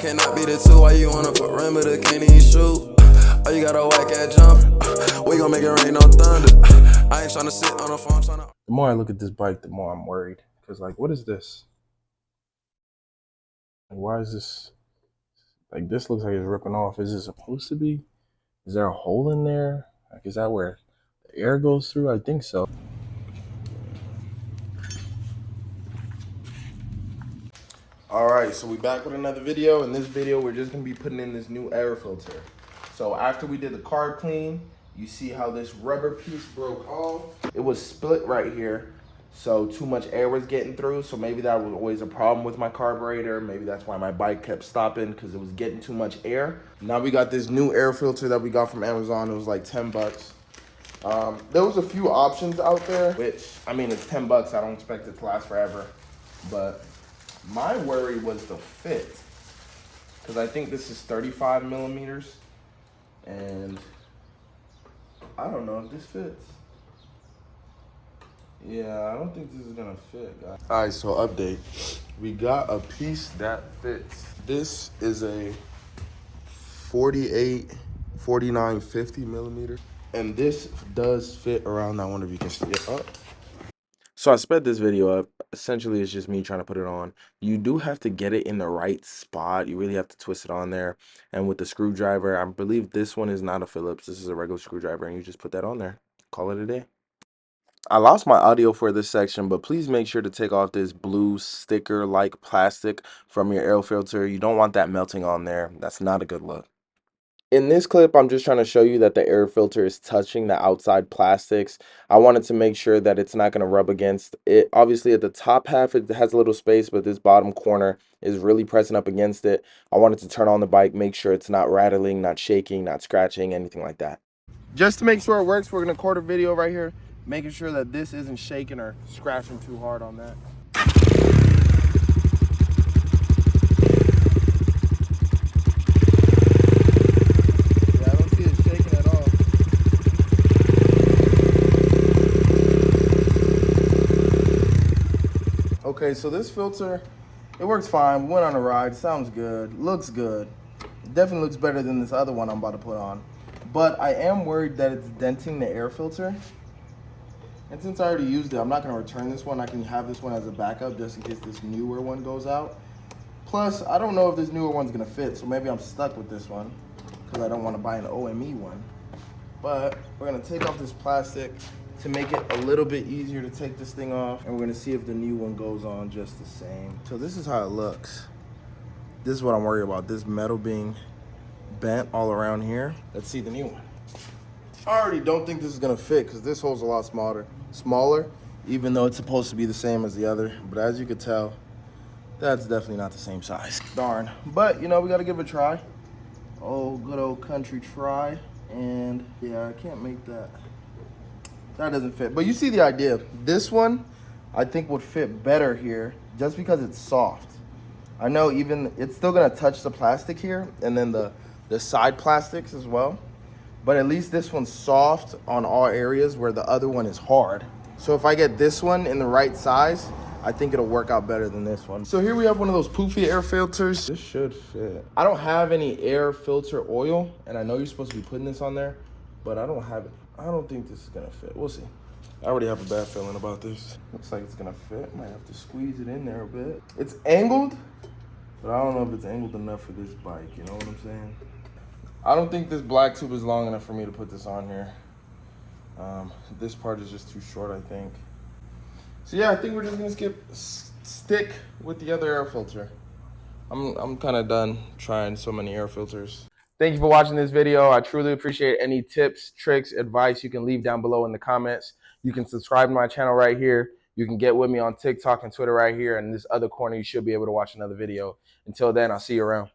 cannot be the two. Why you on a perimeter, can't even shoot? Oh, you got a whack at jump. We gon' make it rain on thunder. I ain't tryna sit on the phone tryna. The more I look at this bike, the more I'm worried. Cause like, what is this? Like, why is this? Like, this looks like it's ripping off. Is it supposed to be? Is there a hole in there? Like, is that where the air goes through? I think so. All right, so we back with another video. In this video, we're just gonna be putting in this new air filter. So after we did the carb clean, you see how this rubber piece broke off. It was split right here, so too much air was getting through. So maybe that was always a problem with my carburetor. Maybe that's why my bike kept stopping, because it was getting too much air. Now we got this new air filter that we got from Amazon. It was like 10 bucks. There was a few options out there, which, I mean, it's 10 bucks. I don't expect it to last forever, but my worry was the fit, because I think this is 35 millimeters, and I don't know if this fits. Yeah, I don't think this is gonna fit, guys. All right, so update. We got a piece that fits. This is a 48, 49, 50 millimeter, and this does fit around. I wonder if you can see it up. So I sped this video up. Essentially, it's just me trying to put it on. You do have to get it in the right spot. You really have to twist it on there. And with the screwdriver, I believe this one is not a Phillips. This is a regular screwdriver, and you just put that on there. Call it a day. I lost my audio for this section, but please make sure to take off this blue sticker-like plastic from your air filter. You don't want that melting on there. That's not a good look. In this clip, I'm just trying to show you that the air filter is touching the outside plastics. I wanted to make sure that it's not going to rub against it. Obviously, at the top half, it has a little space, but this bottom corner is really pressing up against it. I wanted to turn on the bike, make sure it's not rattling, not shaking, not scratching, anything like that. Just to make sure it works, we're going to record a video right here, making sure that this isn't shaking or scratching too hard on that. Okay, so this filter, it works fine. Went on a ride, sounds good, looks good. Definitely looks better than this other one I'm about to put on. But I am worried that it's denting the air filter. And since I already used it, I'm not gonna return this one. I can have this one as a backup just in case this newer one goes out. Plus, I don't know if this newer one's gonna fit, so maybe I'm stuck with this one because I don't wanna buy an OME one. But we're gonna take off this plastic to make it a little bit easier to take this thing off, and we're gonna see if the new one goes on just the same. So this is how it looks. This is what I'm worried about, this metal being bent all around here. Let's see the new one. I already don't think this is gonna fit because this hole's a lot smaller, even though it's supposed to be the same as the other. But as you could tell, that's definitely not the same size. Darn, but you know, we gotta give it a try. Oh, good old country try. And yeah, I can't make that. That doesn't fit, but you see the idea. This one, I think would fit better here just because it's soft. I know even, it's still gonna touch the plastic here and then the side plastics as well. But at least this one's soft on all areas where the other one is hard. So if I get this one in the right size, I think it'll work out better than this one. So here we have one of those poofy air filters. This should fit. I don't have any air filter oil, and I know you're supposed to be putting this on there, but I don't have it. I don't think this is gonna fit. We'll see. I already have a bad feeling about this. Looks like it's gonna fit. Might have to squeeze it in there a bit. It's angled, but I don't know if it's angled enough for this bike. You know what I'm saying? I don't think this black tube is long enough for me to put this on here. This part is just too short, I think. So yeah, I think we're just gonna stick with the other air filter. I'm kind of done trying so many air filters. Thank you for watching this video. I truly appreciate any tips, tricks, advice you can leave down below in the comments. You can subscribe to my channel right here. You can get with me on TikTok and Twitter right here. And in this other corner, you should be able to watch another video. Until then, I'll see you around.